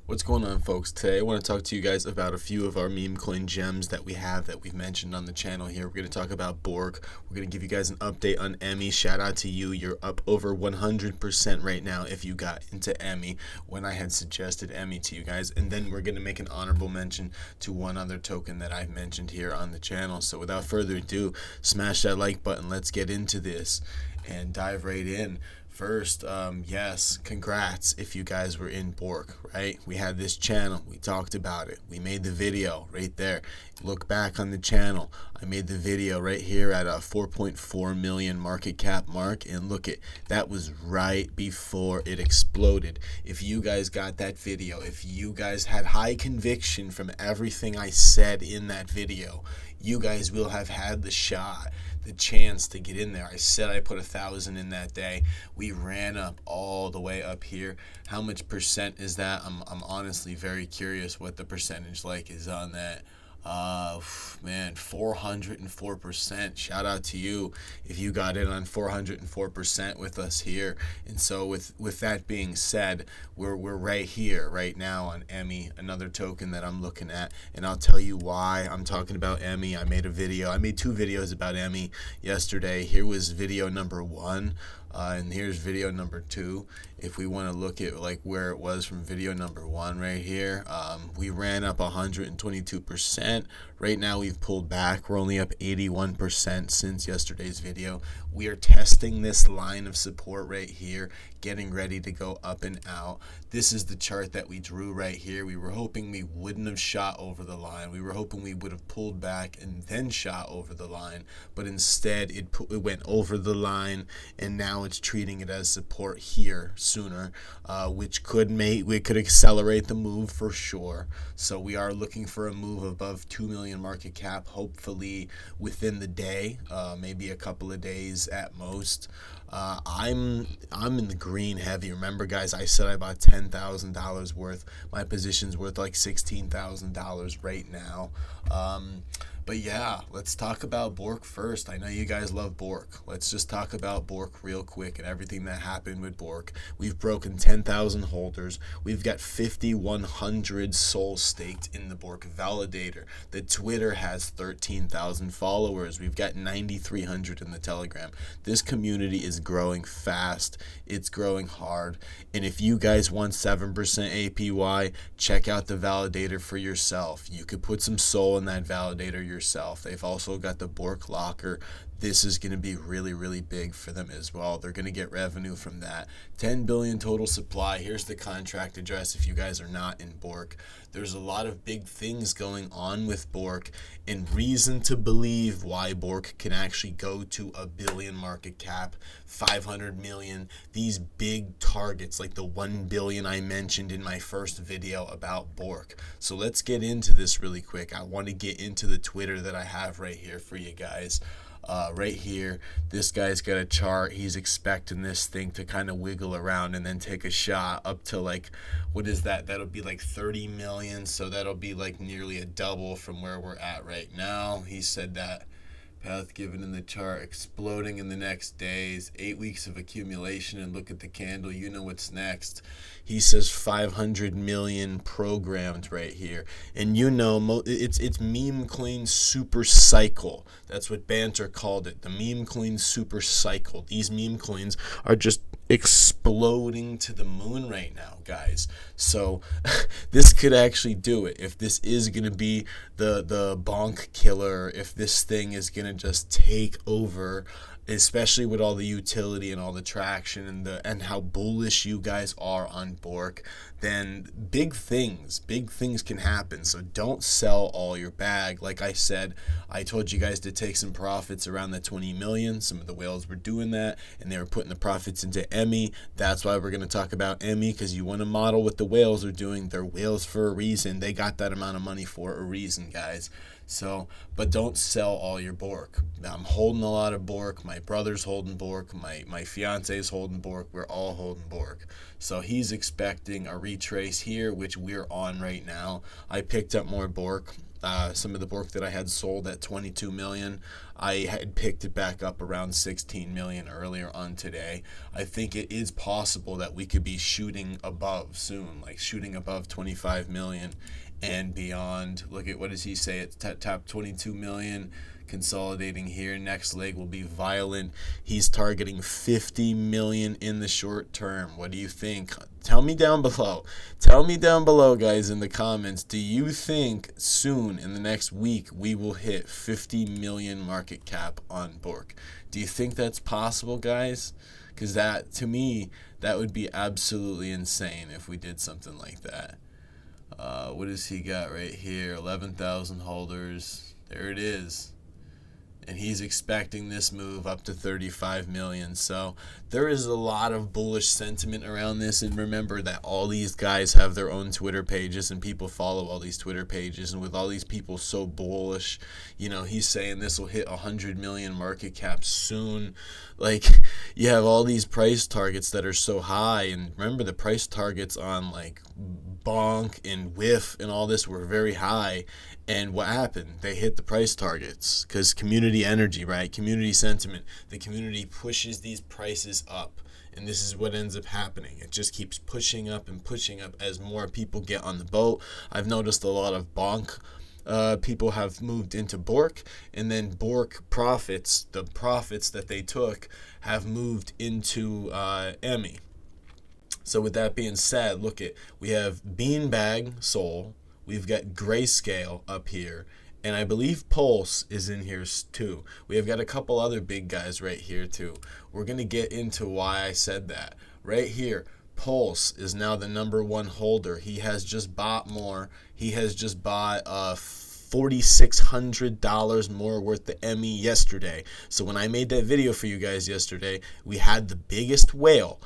What's going on, folks? Today I want to talk to you guys about a few of our meme coin gems that we have that we've mentioned on the channel here. We're going to talk about Bork. We're going to give you guys an update on Emmy. Shout out to you. You're up over 100% right now if you got into Emmy when I had suggested Emmy to you guys. And then we're going to make an honorable mention to one other token that I've mentioned here on the channel. So without further ado, smash that like button. Let's get into this and dive right in. First, yes, congrats if you guys were in Bork, right? We had this channel. We talked about it. We made the video right there. Look back on the channel. I made the video right here at a 4.4 million market cap mark, and look it, that was right before it exploded. If you guys got that video, if you guys had high conviction from everything I said in that video, you guys will have had the shot, the chance to get in there. I said I put 1,000 in that day. We ran up all the way up here. How much percent is that? I'm honestly very curious what the percentage like is on that. Man, 404%. Shout out to you if you got in on 404% with us here. And so with that being said, we're right here right now on Emmy, another token that I'm looking at, and I'll tell you why I'm talking about Emmy. I made two videos about Emmy yesterday. Here was video number 1. And here's video number 2. If we want to look at like where it was from video number 1 right here, we ran up 122%. Right now we've pulled back. We're only up 81% since yesterday's video. We are testing this line of support right here, getting ready to go up and out. This is the chart that we drew right here. We were hoping we wouldn't have shot over the line. We were hoping we would have pulled back and then shot over the line, but instead it went over the line, and now it's treating it as support here sooner, which could accelerate the move for sure. So we are looking for a move above 2 million market cap, hopefully within the day, maybe a couple of days at most. I'm in the green heavy. Remember, guys, I said I bought $10,000 worth. My position's worth like $16,000 right now. But yeah, let's talk about Bork first. I know you guys love Bork. Let's just talk about Bork real quick and everything that happened with Bork. We've broken 10,000 holders. We've got 5,100 souls staked in the Bork validator. The Twitter has 13,000 followers. We've got 9,300 in the Telegram. This community is growing fast. It's growing hard. And if you guys want 7% APY, check out the validator for yourself. You could put some soul in that validator yourself. They've also got the Bork locker. This is going to be really, really big for them as well. They're going to get revenue from that. 10 billion total supply. Here's the contract address if you guys are not in Bork. There's a lot of big things going on with Bork, and reason to believe why Bork can actually go to a billion market cap, 500 million, these big targets like the 1 billion I mentioned in my first video about Bork. So let's get into this really quick. I want to get into the Twitter that I have right here for you guys. Right here, this guy's got a chart. He's expecting this thing to kind of wiggle around and then take a shot up to like, what is that? That'll be like 30 million. So that'll be like nearly a double from where we're at right now. He said that path given in the chart exploding in the next days, 8 weeks of accumulation, and look at the candle, you know what's next. He says 500 million programmed right here, and you know it's meme coin super cycle. That's what Banter called it, the meme coin super cycle. These meme coins are just exploding to the moon right now, guys. So this could actually do it. If this is going to be the bonk killer, if this thing is going to just take over, especially with all the utility and all the traction and how bullish you guys are on Bork, then big things can happen. So don't sell all your bag. Like I said, I told you guys to take some profits around the 20 million. Some of the whales were doing that, and they were putting the profits into Emmy. That's why we're going to talk about Emmy, because you want to model what the whales are doing. They're whales for a reason. They got that amount of money for a reason, guys. So, but don't sell all your Bork. I'm holding a lot of Bork. My brother's holding Bork. My fiance's holding Bork. We're all holding Bork. So he's expecting a retrace here, which we're on right now. I picked up more Bork. some of the Bork that I had sold at 22 million. I had picked it back up around 16 million earlier on today. I think it is possible that we could be shooting above soon, like shooting above 25 million and beyond. Look at, what does he say? It's top 22 million. Consolidating here. Next leg will be violent. He's targeting 50 million in the short term. What do you think? Tell me down below. Tell me down below, guys, in the comments. Do you think soon, in the next week, we will hit 50 million market cap on Bork? Do you think that's possible, guys? Because that, to me, that would be absolutely insane if we did something like that. What does he got right here? 11,000 holders. There it is. And he's expecting this move up to 35 million. So there is a lot of bullish sentiment around this. And remember that all these guys have their own Twitter pages and people follow all these Twitter pages. And with all these people so bullish, you know, he's saying this will hit 100 million market cap soon. Like, you have all these price targets that are so high. And remember, the price targets on like Bonk and Whiff and all this were very high. And what happened? They hit the price targets because community energy, right? Community sentiment. The community pushes these prices up. And this is what ends up happening. It just keeps pushing up and pushing up as more people get on the boat. I've noticed a lot of Bonk people have moved into Bork, and then Bork profits, the profits that they took, have moved into Emmy. So with that being said, look at, we have Beanbag Soul. We've got Grayscale up here, and I believe Pulse is in here too. We have got a couple other big guys right here too. We're going to get into why I said that. Right here, Pulse is now the #1 holder. He has just bought more. He has just bought $4,600 more worth of Emmy yesterday. So when I made that video for you guys yesterday, we had the biggest whale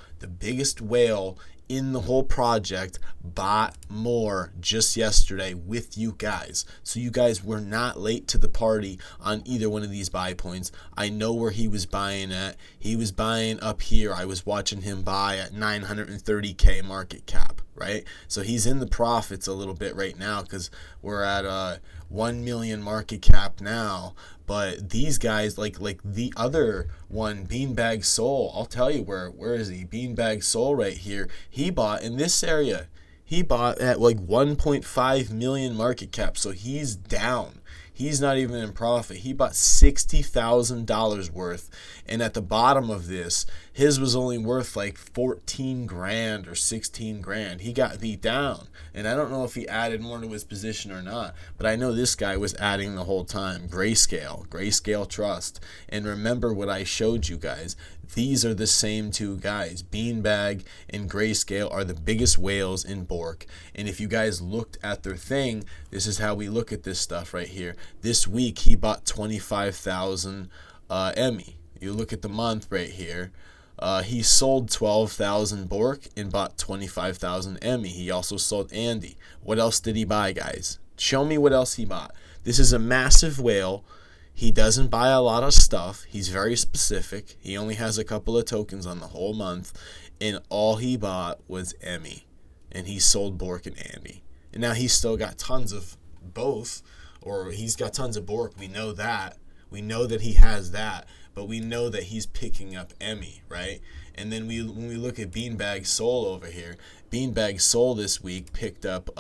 in the whole project bought more just yesterday with you guys. So you guys were not late to the party on either one of these buy points. I know where he was buying at. He was buying up here. I was watching him buy at 930K market cap, right? So he's in the profits a little bit right now because we're at 1 million market cap now. But these guys, like the other one, Beanbag Soul, I'll tell you where is he? Beanbag Soul right here. He bought in this area. He bought at like 1.5 million market cap. So he's down. He's not even in profit. He bought $60,000 worth. And at the bottom of this, his was only worth like 14 grand or 16 grand. He got beat down. And I don't know if he added more to his position or not. But I know this guy was adding the whole time. Grayscale Trust. And remember what I showed you guys. These are the same two guys. Beanbag and Grayscale are the biggest whales in Bork. And if you guys looked at their thing, this is how we look at this stuff right here. This week, he bought 25,000 Emmy. You look at the month right here. He sold 12,000 Bork and bought 25,000 Emmy. He also sold Andy. What else did he buy, guys? Show me what else he bought. This is a massive whale. He doesn't buy a lot of stuff. He's very specific. He only has a couple of tokens on the whole month. And all he bought was Emmy. And he sold Bork and Andy. And now he's still got tons of both. Or he's got tons of Bork. We know that. We know that he has that. But we know that he's picking up Emmy, right? And then when we look at Beanbag Soul over here, Beanbag Soul this week picked up,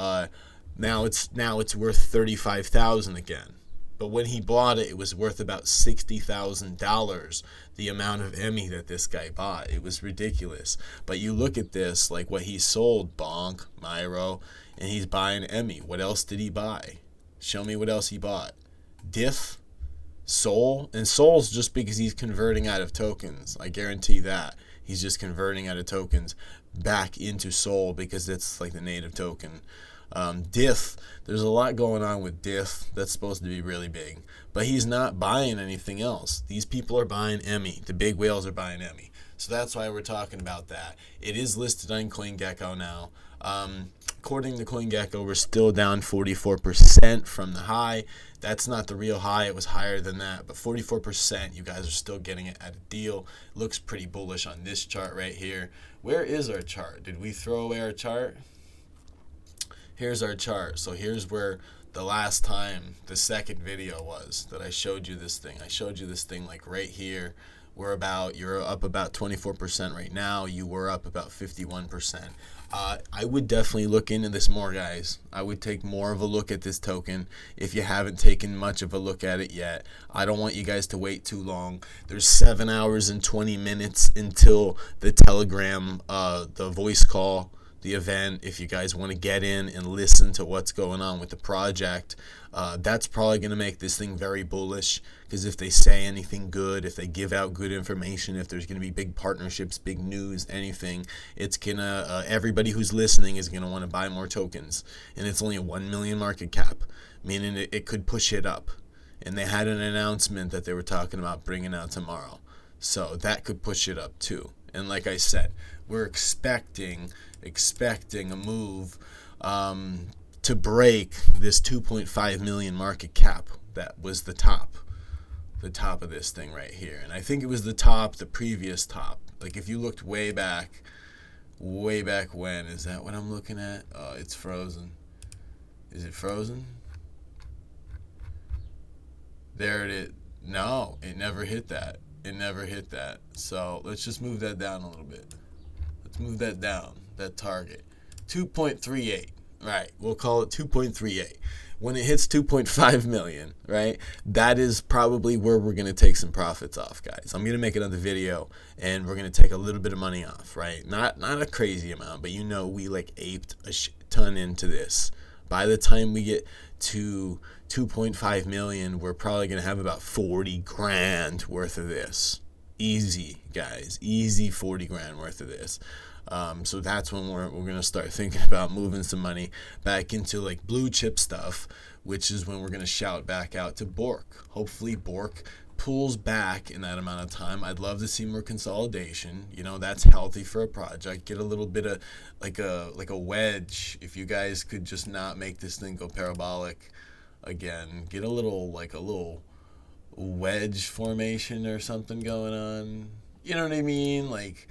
now it's worth 35,000 again. But when he bought it, it was worth about $60,000, the amount of Emmy that this guy bought. It was ridiculous. But you look at this, like what he sold, Bonk, Myro, and he's buying Emmy. What else did he buy? Show me what else he bought. Diff, Soul, and Soul's just because he's converting out of tokens. I guarantee that. He's just converting out of tokens back into Soul because it's like the native token. Diff, there's a lot going on with Diff that's supposed to be really big, but he's not buying anything else. These people are buying Emmy. The big whales are buying Emmy. So that's why we're talking about that. It is listed on CoinGecko now. According to CoinGecko, we're still down 44% from the high. That's not the real high. It was higher than that, but 44%, you guys are still getting it at a deal. Looks pretty bullish on this chart right here. Where is our chart? Did we throw away our chart? Here's our chart. So here's where the last time, the second video was that I showed you this thing. I showed you this thing like right here. You're up about 24% right now. You were up about 51%. I would definitely look into this more, guys. I would take more of a look at this token if you haven't taken much of a look at it yet. I don't want you guys to wait too long. There's 7 hours and 20 minutes until the Telegram, the voice call, the event. If you guys want to get in and listen to what's going on with the project, that's probably going to make this thing very bullish, because if they say anything good, if they give out good information, if there's going to be big partnerships, big news, anything, it's gonna everybody who's listening is going to want to buy more tokens. And it's only a 1 million market cap, meaning it could push it up. And they had an announcement that they were talking about bringing out tomorrow, so that could push it up too. And like I said, we're expecting a move to break this 2.5 million market cap. That was the top of this thing right here. And I think it was the previous top. Like if you looked way back when, is that what I'm looking at? Oh, it's frozen. Is it frozen? There it is. No, it never hit that. So let's just move that down a little bit. Let's move that down, that target. 2.38, right? We'll call it 2.38. When it hits 2.5 million, right? That is probably where we're going to take some profits off, guys. I'm going to make another video and we're going to take a little bit of money off, right? Not a crazy amount, but you know, we like aped a ton into this. By the time we get to 2.5 million, we're probably going to have about 40 grand worth of this. Easy, guys. Easy 40 grand worth of this. So that's when we're going to start thinking about moving some money back into like blue chip stuff, which is when we're going to shout back out to Bork. Hopefully Bork pulls back in that amount of time. I'd love to see more consolidation. You know, that's healthy for a project. Get a little bit of like a wedge. If you guys could just not make this thing go parabolic again, get a little wedge formation or something going on. You know what I mean? Like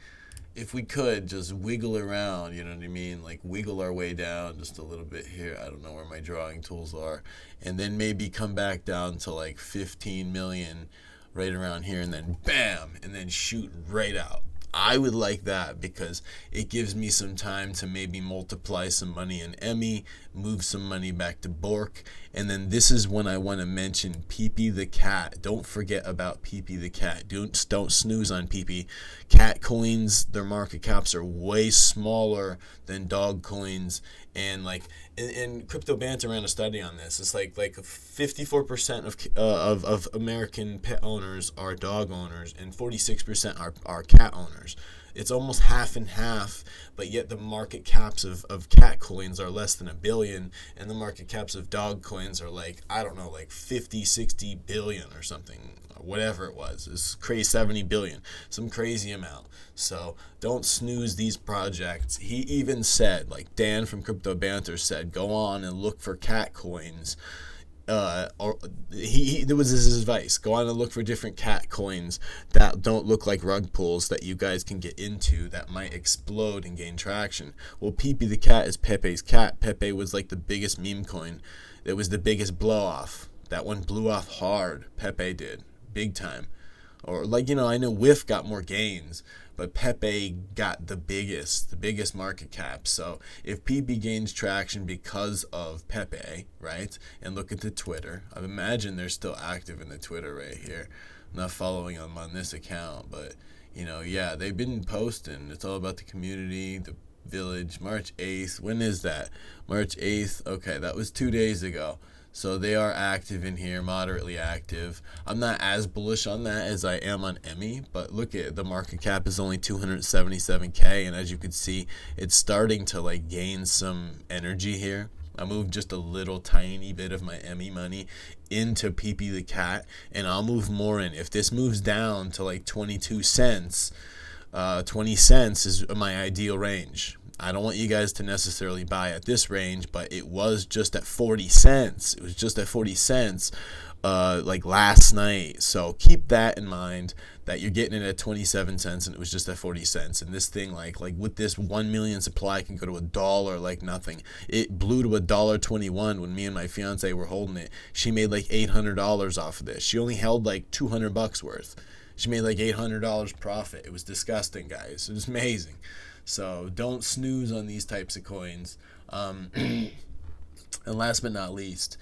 if we could just wiggle around, you know what I mean? Like wiggle our way down just a little bit here. I don't know where my drawing tools are. And then maybe come back down to like 15 million right around here, and then bam, and then shoot right out. I would like that because it gives me some time to maybe multiply some money in Emmy, move some money back to Bork, and then this is when I want to mention PIPICat. Don't forget about PIPICat. Don't snooze on PP. Cat coins, their market caps are way smaller than dog coins, and like and Crypto Banter ran a study on this. It's like 54% of American pet owners are dog owners, and 46% are cat owners. It's almost half and half, but yet the market caps of cat coins are less than $1 billion, and the market caps of dog coins are like, I don't know, like 50, 60 billion or something, or whatever it was. It's crazy, 70 billion, some crazy amount. So don't snooze these projects. He even said, like Dan from Crypto Banter said, go on and look for cat coins. Or there was his advice: go on and look for different cat coins that don't look like rug pulls that you guys can get into that might explode and gain traction. Well, PIPICat is Pepe's cat. Pepe was like the biggest meme coin. It was the biggest blow off. That one blew off hard. Pepe did, big time. Or like, you know, I know Whiff got more gains, but Pepe got the biggest market cap. So if PP gains traction because of Pepe, right? And look at the Twitter. I imagine they're still active in the Twitter right here. I'm not following them on this account, but you know, yeah, they've been posting. It's all about the community, the village. March 8th. When is that? March 8th. Okay, that was 2 days ago. So they are active in here, moderately active. I'm not as bullish on that as I am on Emmy, but look at the market cap is only 277K, and as you can see, it's starting to like gain some energy here. I moved just a little tiny bit of my Emmy money into PIPICat, and I'll move more in. If this moves down to like 22 cents, 20 cents is my ideal range. I don't want you guys to necessarily buy at this range, but it was just at 40 cents. It was just at 40 cents like last night. So keep that in mind, that you're getting it at 27 cents and it was just at 40 cents. And this thing, like with this 1 million supply, can go to $1 like nothing. It blew to $1.21 when me and my fiance were holding it. She made like $800 off of this. She only held like $200 worth. She made like $800 profit. It was disgusting, guys. It was amazing. So don't snooze on these types of coins. And last but not least,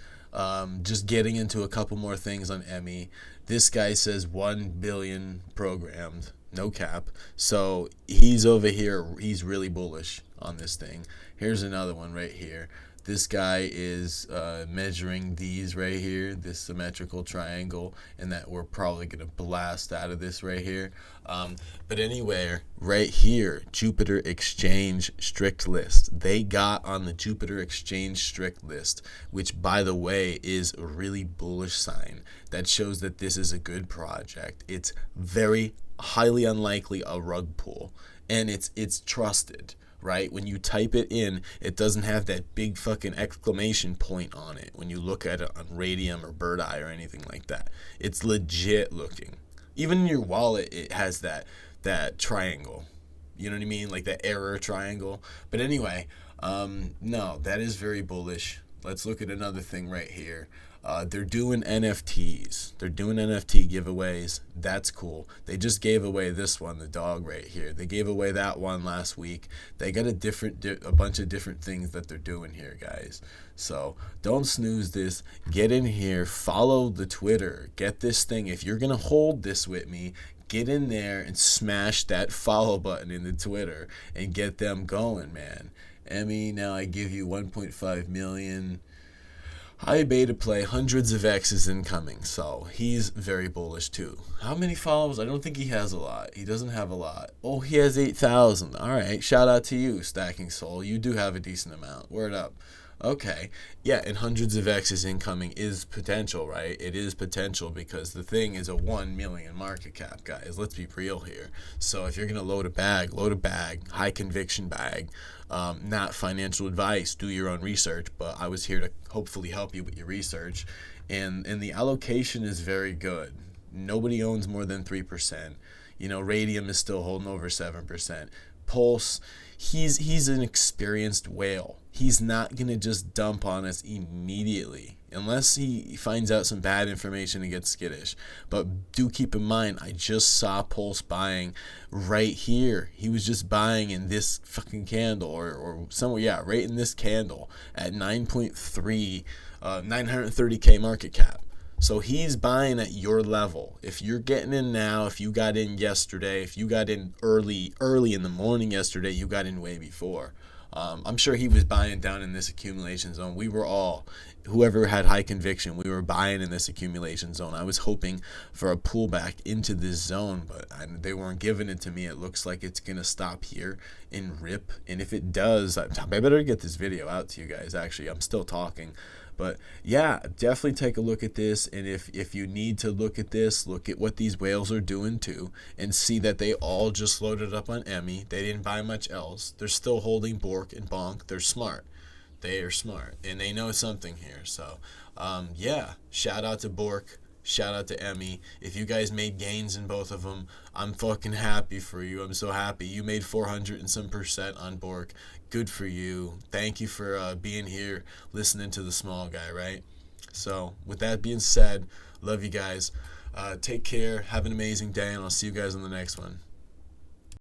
just getting into a couple more things on Emmy. This guy says 1 billion programmed, no cap. So he's over here. He's really bullish on this thing. Here's another one right here. This guy is measuring these right here, this symmetrical triangle, and that we're probably going to blast out of this right here. But anyway, right here, Jupiter Exchange strict list. They got on the Jupiter Exchange strict list, which, by the way, is a really bullish sign. That shows that this is a good project. It's very highly unlikely a rug pull, and it's trusted. Right? When you type it in, it doesn't have that big fucking exclamation point on it when you look at it on Radium or Bird Eye or anything like that. It's legit looking. Even in your wallet, it has that triangle. You know what I mean? Like that error triangle. But anyway, no, that is very bullish. Let's look at another thing right here. They're doing NFTs. They're doing NFT giveaways. That's cool. They just gave away this one, the dog right here. They gave away that one last week. They got a bunch of different things that they're doing here, guys. So don't snooze this. Get in here. Follow the Twitter. Get this thing. If you're going to hold this with me, get in there and smash that follow button in the Twitter and get them going, man. Emmy, now I give you 1.5 million. High beta play, hundreds of X's incoming, so he's very bullish too. How many followers? I don't think he has a lot. He doesn't have a lot. Oh, he has 8,000. All right, shout out to you, Stacking Soul. You do have a decent amount. Word up. Okay, yeah, and hundreds of X's incoming is potential, right? It is potential because the thing is a 1 million market cap, guys. Let's be real here. So if you're going to load a bag, high conviction bag. Not financial advice. Do your own research, but I was here to hopefully help you with your research. And the allocation is very good. Nobody owns more than 3%. You know, Radium is still holding over 7%. Pulse, he's an experienced whale. He's not going to just dump on us immediately unless he finds out some bad information and gets skittish. But do keep in mind, I just saw Pulse buying right here. He was just buying in this fucking candle or somewhere, yeah, right in this candle at 9.3, 930K market cap. So he's buying at your level. If you're getting in now, if you got in yesterday, if you got in early in the morning yesterday, you got in way before. I'm sure he was buying down in this accumulation zone. We were all, whoever had high conviction, we were buying in this accumulation zone. I was hoping for a pullback into this zone, but they weren't giving it to me. It looks like it's going to stop here and rip. And if it does, I better get this video out to you guys. Actually, I'm still talking. But yeah, definitely take a look at this. And if you need to look at this, look at what these whales are doing too, and see that they all just loaded up on Emmy. They didn't buy much else. They're still holding Bork and Bonk. They're smart. They are smart, and they know something here. So yeah, shout out to Bork. Shout out to Emmy. If you guys made gains in both of them, I'm fucking happy for you. I'm so happy. You made 400 and some % on Bork. Good for you. Thank you for being here, listening to the small guy, right? So with that being said, love you guys. Take care. Have an amazing day, and I'll see you guys on the next one.